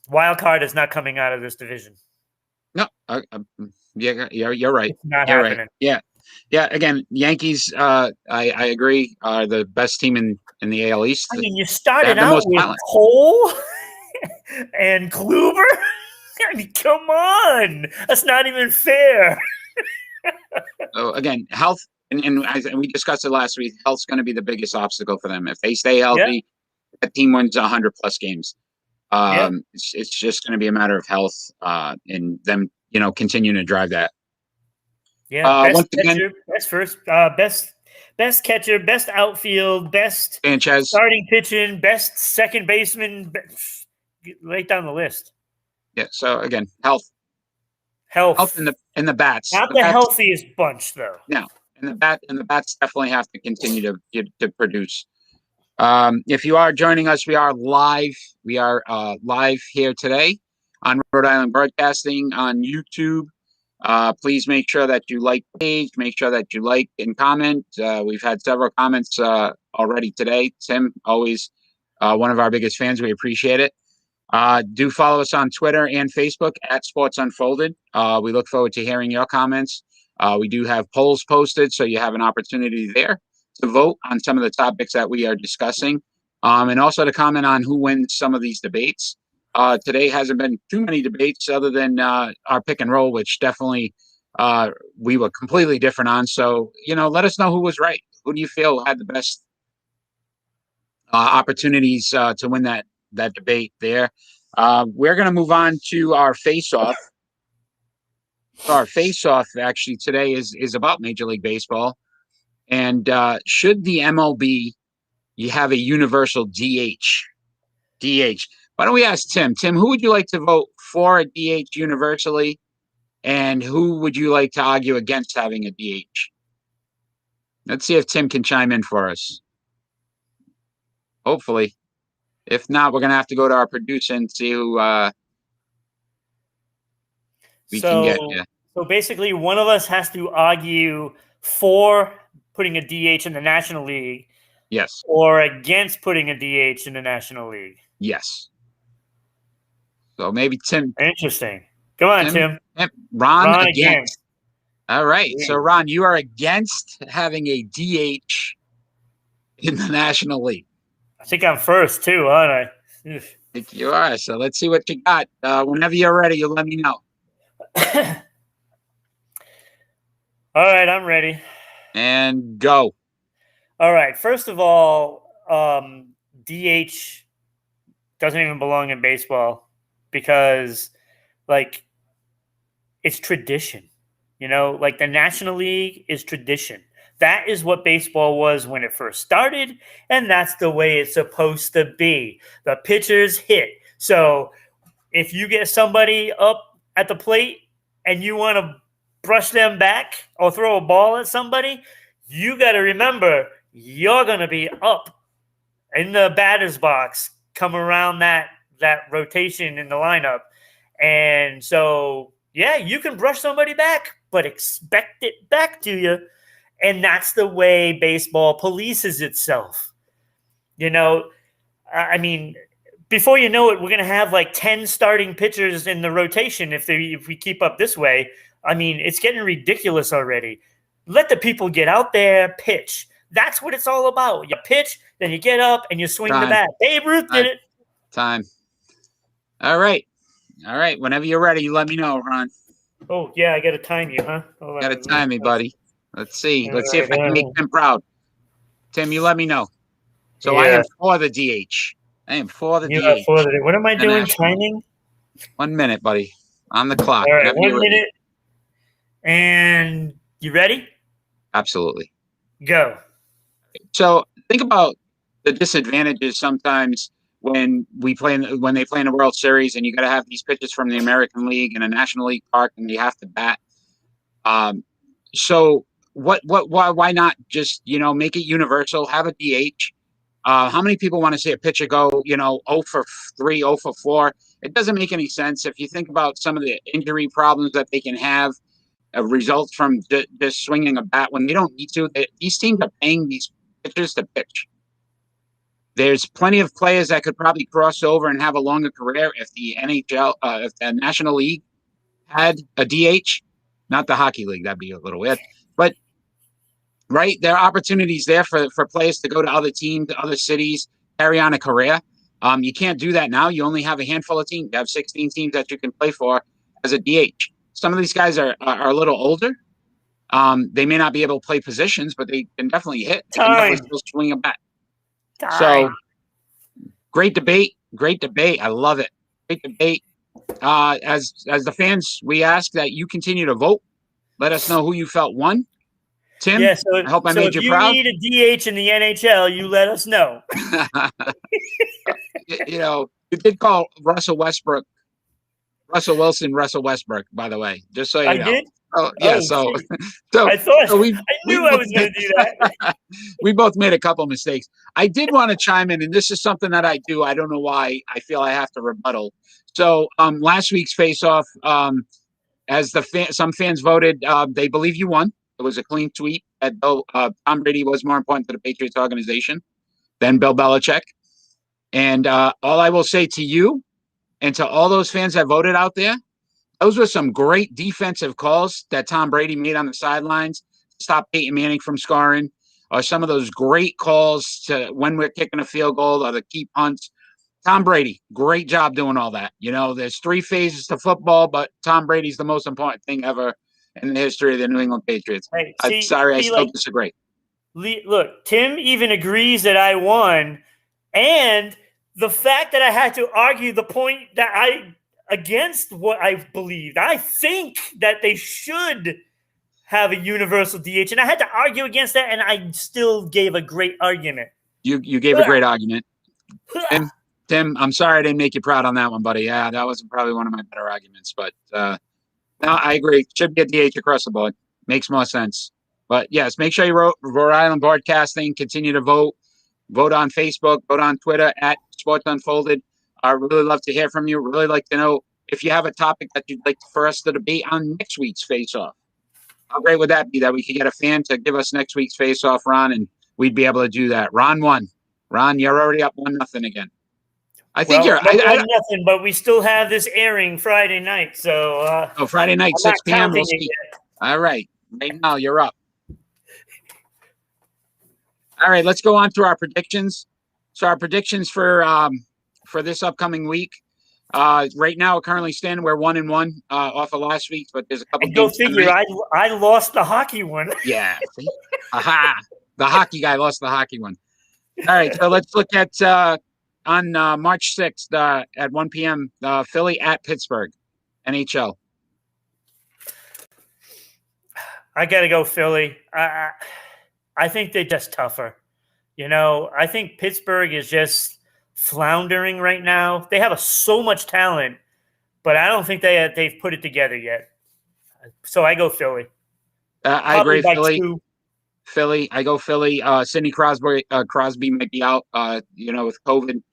wild card is not coming out of this division. No, yeah, you're right. It's not happening. Right. Yeah. Again, Yankees. I agree. Are the best team in the AL East. I mean, you started out with talent. Cole and Kluber. I mean, come on, that's not even fair. So again, health, and we discussed it last week. Health's going to be the biggest obstacle for them. If they stay healthy, that team wins 100+ games. It's just going to be a matter of health and them, continuing to drive that. Yeah, best catcher, best first, best catcher, best outfield, best Sanchez starting pitching, best second baseman. Right down the list. Yeah. So again, health in the bats. Not the healthiest bunch, though. No, and the bats definitely have to continue to produce. If you are joining us, we are live. We are live here today on Rhode Island Broadcasting on YouTube. Please make sure that you like the page. Make sure that you like and comment. We've had several comments already today. Tim, always one of our biggest fans. We appreciate it. Do follow us on Twitter and Facebook @Sports Unfolded. We look forward to hearing your comments. We do have polls posted, so you have an opportunity there to vote on some of the topics that we are discussing, and also to comment on who wins some of these debates. Today hasn't been too many debates other than our pick and roll, which definitely we were completely different on. So, let us know who was right. Who do you feel had the best opportunities to win that debate there? We're going to move on to our face-off. Our face-off actually today is about Major League Baseball. And should the MLB you have a universal DH? DH. Why don't we ask Tim? Tim, who would you like to vote for a DH universally? And who would you like to argue against having a DH? Let's see if Tim can chime in for us. Hopefully. If not, we're going to have to go to our producer and see who we can get. Yeah. So basically, one of us has to argue for putting a DH in the National League. Yes. Or against putting a DH in the National League. Yes. So maybe Tim. Interesting. Come on, Tim. Ron against. All right. Yeah. So, Ron, you are against having a DH in the National League. I think I'm first, too, aren't I? I think you are. So let's see what you got. Whenever you're ready, you'll let me know. All right, I'm ready. And go. All right. First of all, DH doesn't even belong in baseball because, it's tradition. The National League is tradition. That is what baseball was when it first started, and that's the way it's supposed to be. The pitchers hit. So if you get somebody up at the plate and you want to brush them back or throw a ball at somebody, you got to remember you're going to be up in the batter's box, come around that rotation in the lineup. And so, yeah, you can brush somebody back, but expect it back to you. And that's the way baseball polices itself. I mean, before you know it, we're going to have 10 starting pitchers in the rotation if we keep up this way. I mean, it's getting ridiculous already. Let the people get out there, pitch. That's what it's all about. You pitch, then you get up and you swing the bat. Babe Ruth did it. Time. All right. Whenever you're ready, you let me know, Ron. Oh, yeah, I got to time you, huh? Got to time me, buddy. Let's see. Let's see if I can make Tim proud. Tim, you let me know. So yeah. I am for the DH. I am for the DH. What am I doing? Timing? 1 minute, buddy. On the clock. All right, 1 minute. And you ready? Absolutely. Go. So think about the disadvantages sometimes when they play in the World Series, and you got to have these pitchers from the American League and a National League park, and they have to bat. So why not just make it universal? Have a DH. How many people want to see a pitcher go 0 for 3, 0 for 4? It doesn't make any sense if you think about some of the injury problems that they can have. Results from just swinging a bat when they don't need to. These teams are paying these pitchers to pitch. There's plenty of players that could probably cross over and have a longer career if the if the National League had a DH, not the Hockey League. That'd be a little weird. But right, there are opportunities there for players to go to other teams, to other cities, carry on a career. You can't do that now. You only have a handful of teams. You have 16 teams that you can play for as a DH. Some of these guys are a little older. They may not be able to play positions, but they can definitely hit. They can definitely still swing a bat. So, great debate. I love it. Great debate. As the fans, we ask that you continue to vote. Let us know who you felt won. Tim, yeah, so, I hope I made you proud. If you need a DH in the NHL, you let us know. You did call Russell Westbrook. Russell Wilson, Russell Westbrook, by the way, just so you know. I did? Oh, yeah, so I thought I knew I was going to do that. We both made a couple mistakes. I did want to chime in, and this is something that I do. I don't know why I feel I have to rebuttal. So last week's face-off, as some fans voted, they believe you won. It was a clean sweep. Tom Brady was more important to the Patriots organization than Bill Belichick. And all I will say to you and to all those fans that voted out there, those were some great defensive calls that Tom Brady made on the sidelines to stop Peyton Manning from scoring, or some of those great calls to when we're kicking a field goal or the key punts. Tom Brady, great job doing all that. There's 3 phases to football, but Tom Brady's the most important thing ever in the history of the New England Patriots. Hey, I'm see, sorry, I see, still like, disagree. look, Tim even agrees that I won, and the fact that I had to argue the point that against what I believed. I think that they should have a universal DH, and I had to argue against that, and I still gave a great argument. You gave a great argument. Tim, I'm sorry I didn't make you proud on that one, buddy. Yeah, that was probably one of my better arguments, but no, I agree. Should be a DH across the board. Makes more sense. But yes, make sure you wrote Rhode Island Broadcasting. Continue to vote. Vote on Facebook. Vote on Twitter at Sports Unfolded. I really love to hear from you. Really like to know if you have a topic that you'd like for us to debate on next week's Face Off. How great would that be that we could get a fan to give us next week's Face Off, Ron, and we'd be able to do that. Ron won. Ron, you're already up 1-0 again. I think you're. Nothing, but we still have this airing Friday night. So Friday night, I'm 6 p.m. We'll see. All right. Right now, you're up. All right, let's go on to our predictions. So our predictions for this upcoming week. Right now, currently standing, we're 1-1 off of last week, but there's a couple. And go figure. I lost the hockey one. Yeah. Aha! The hockey guy lost the hockey one. All right, so let's look at on March 6th at 1 p.m. Philly at Pittsburgh, NHL. I got to go Philly. I think they're just tougher. I think Pittsburgh is just floundering right now. They have so much talent, but I don't think they've put it together yet. So I go Philly. I agree, Philly. 2. Philly. I go Philly. Sidney Crosby might be out, with COVID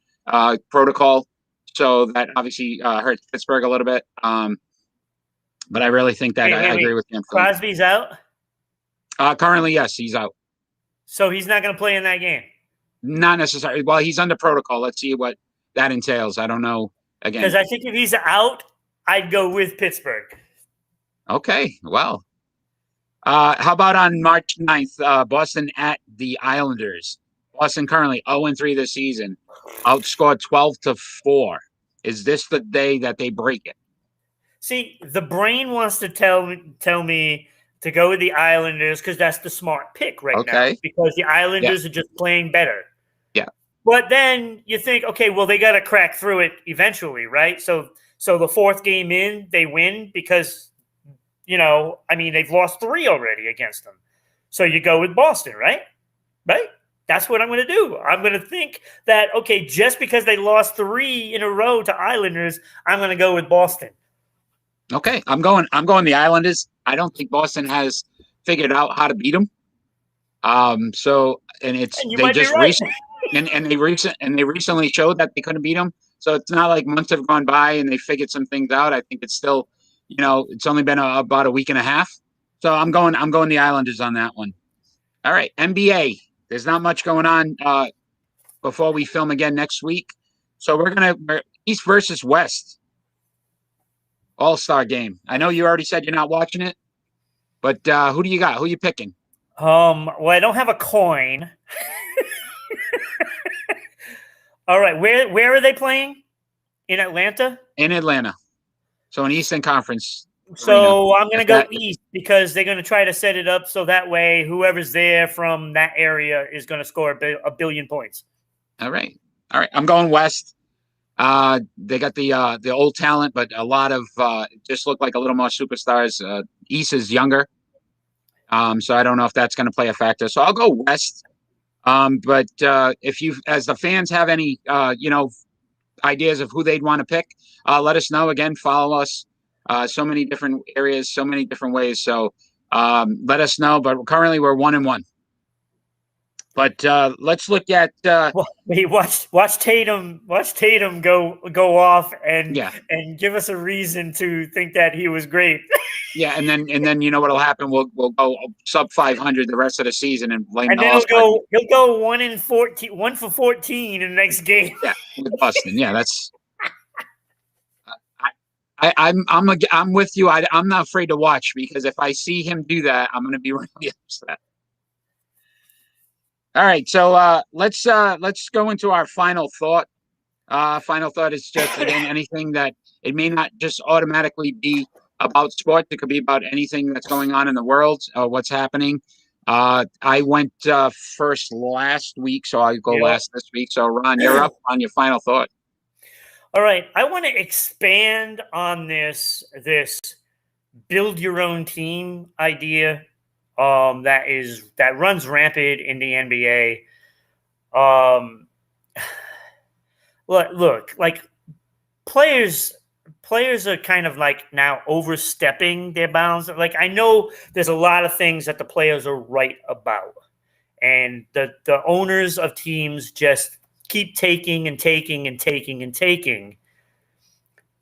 protocol. So that obviously hurts Pittsburgh a little bit. But I really think that I agree with him. Crosby's out? Currently, yes, he's out. So he's not going to play in that game? Not necessarily. Well, he's under protocol. Let's see what that entails. I don't know. Again, because I think if he's out, I'd go with Pittsburgh. Okay, well. How about on March 9th, Boston at the Islanders? Boston currently 0-3 this season, outscored 12-4. Is this the day that they break it? See, the brain wants to tell me to go with the Islanders because that's the smart pick right now. Because the Islanders are just playing better. Yeah. But then you think, okay, well, they got to crack through it eventually, right? So the fourth game in, they win because, they've lost 3 already against them. So you go with Boston, right? Right? That's what I'm going to do. I'm going to think that, okay, just because they lost 3 in a row to Islanders, I'm going to go with Boston. Okay, I'm going the Islanders. I don't think Boston has figured out how to beat them. And they recently showed that they couldn't beat them. So it's not like months have gone by and they figured some things out. I think it's still, it's only been about a week and a half. So I'm going the Islanders on that one. All right, NBA. There's not much going on before we film again next week. So we're East versus West. All-Star game. I know you already said you're not watching it, but who do you got? Who are you picking? Well, I don't have a coin. All right, where are they playing? In Atlanta? In Atlanta. So an Eastern Conference. So I'm going to go East because they're going to try to set it up so that way whoever's there from that area is going to score a billion points. All right. I'm going West. They got the old talent, but a lot of just look like a little more superstars. East is younger, so I don't know if that's going to play a factor. So I'll go West. But if you, as the fans, have any ideas of who they'd want to pick, let us know. Again, follow us. So many different areas, so many different ways. So let us know. But currently we're 1-1. But let's look at. Watch Tatum go off and give us a reason to think that he was great. Yeah, and then you know what'll happen? We'll go sub 500 the rest of the season and blame. And then he'll go 1 for 14 in the next game. Yeah, with Boston. Yeah, that's. I'm with you. I'm not afraid to watch because if I see him do that, I'm going to be really upset. All right, so let's go into our final thought. Final thought is just, again, anything that it may not just automatically be about sports. It could be about anything that's going on in the world, what's happening. I went first last week, so I'll go Yep. last this week. So, Ron, you're up on your final thought. All right, I want to expand on this build your own team idea that runs rampant in the NBA. Look, like players are kind of like now overstepping their bounds. Like I know there's a lot of things that the players are right about, and the owners of teams just keep taking and taking and taking and taking.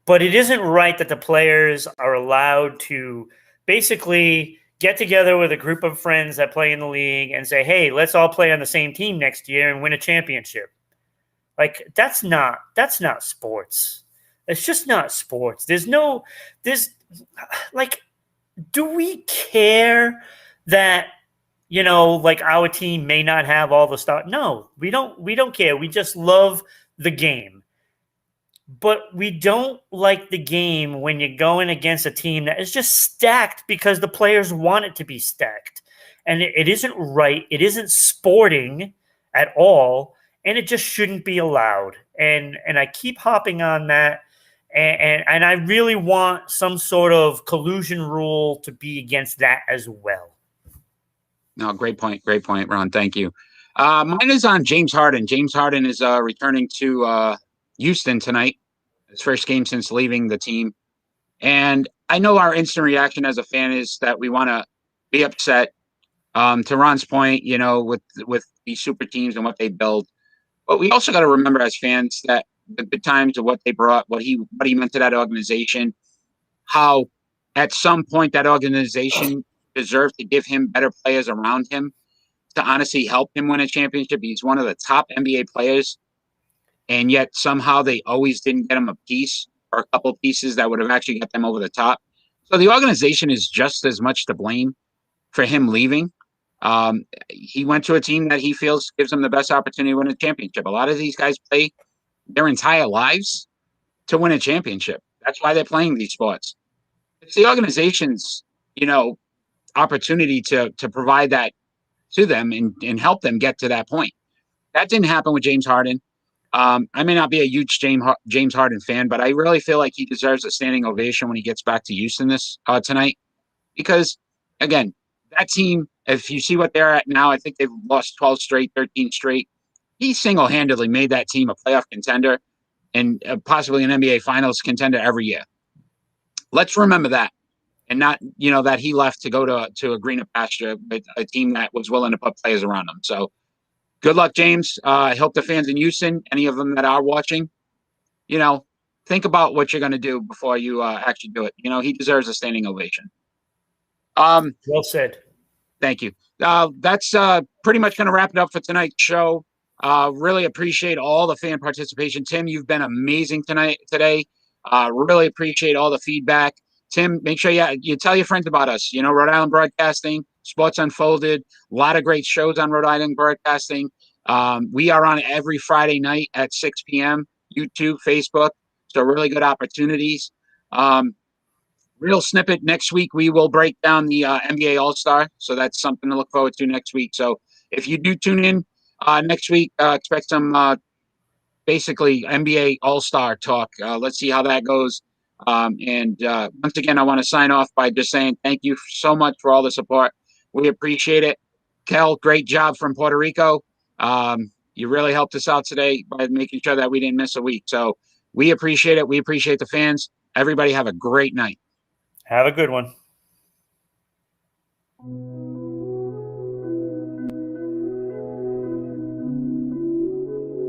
But it isn't right that the players are allowed to basically get together with a group of friends that play in the league and say, hey, let's all play on the same team next year and win a championship. Like that's not sports. It's just not sports. There's like, do we care that, like our team may not have all the stuff? No, we don't care. We just love the game. But we don't like the game when you're going against a team that is just stacked because the players want it to be stacked. And it isn't right. It isn't sporting at all. And it just shouldn't be allowed. And I keep hopping on that. And I really want some sort of collusion rule to be against that as well. No, great point, Ron. Thank you. Mine is on James Harden. James Harden is returning to Houston tonight. His first game since leaving the team. And I know our instant reaction as a fan is that we want to be upset. To Ron's point, with these super teams and what they build. But we also got to remember as fans that the good times of what they brought, what he meant to that organization, how at some point that organization deserved to give him better players around him to honestly help him win a championship. He's one of the top NBA players. And yet somehow they always didn't get him a piece or a couple pieces that would have actually got them over the top. So the organization is just as much to blame for him leaving. He went to a team that he feels gives him the best opportunity to win a championship. A lot of these guys play their entire lives to win a championship. That's why they're playing these sports. It's the organization's, opportunity to provide that to them and help them get to that point. That didn't happen with James Harden. I may not be a huge James Harden fan, but I really feel like he deserves a standing ovation when he gets back to Houston tonight. Because, again, that team, if you see what they're at now, I think they've lost 12 straight, 13 straight. He single-handedly made that team a playoff contender and possibly an NBA Finals contender every year. Let's remember that. And not, that he left to go to a greener pasture with a team that was willing to put players around him. So, good luck, James. I hope the fans in Houston, any of them that are watching, think about what you're going to do before you actually do it. He deserves a standing ovation. Well said. Thank you. That's pretty much going to wrap it up for tonight's show. Really appreciate all the fan participation. Tim, you've been amazing today. Really appreciate all the feedback. Tim, make sure you tell your friends about us. Rhode Island Broadcasting, Sports Unfolded, a lot of great shows on Rhode Island Broadcasting. We are on every Friday night at 6 p.m., YouTube, Facebook. So really good opportunities. Real snippet next week, we will break down the NBA All-Star. So that's something to look forward to next week. So if you do tune in next week, expect some basically NBA All-Star talk. Let's see how that goes. And once again, I want to sign off by just saying thank you so much for all the support. We appreciate it. Kel, great job from Puerto Rico. You really helped us out today by making sure that we didn't miss a week. So we appreciate it. We appreciate the fans. Everybody have a great night. Have a good one.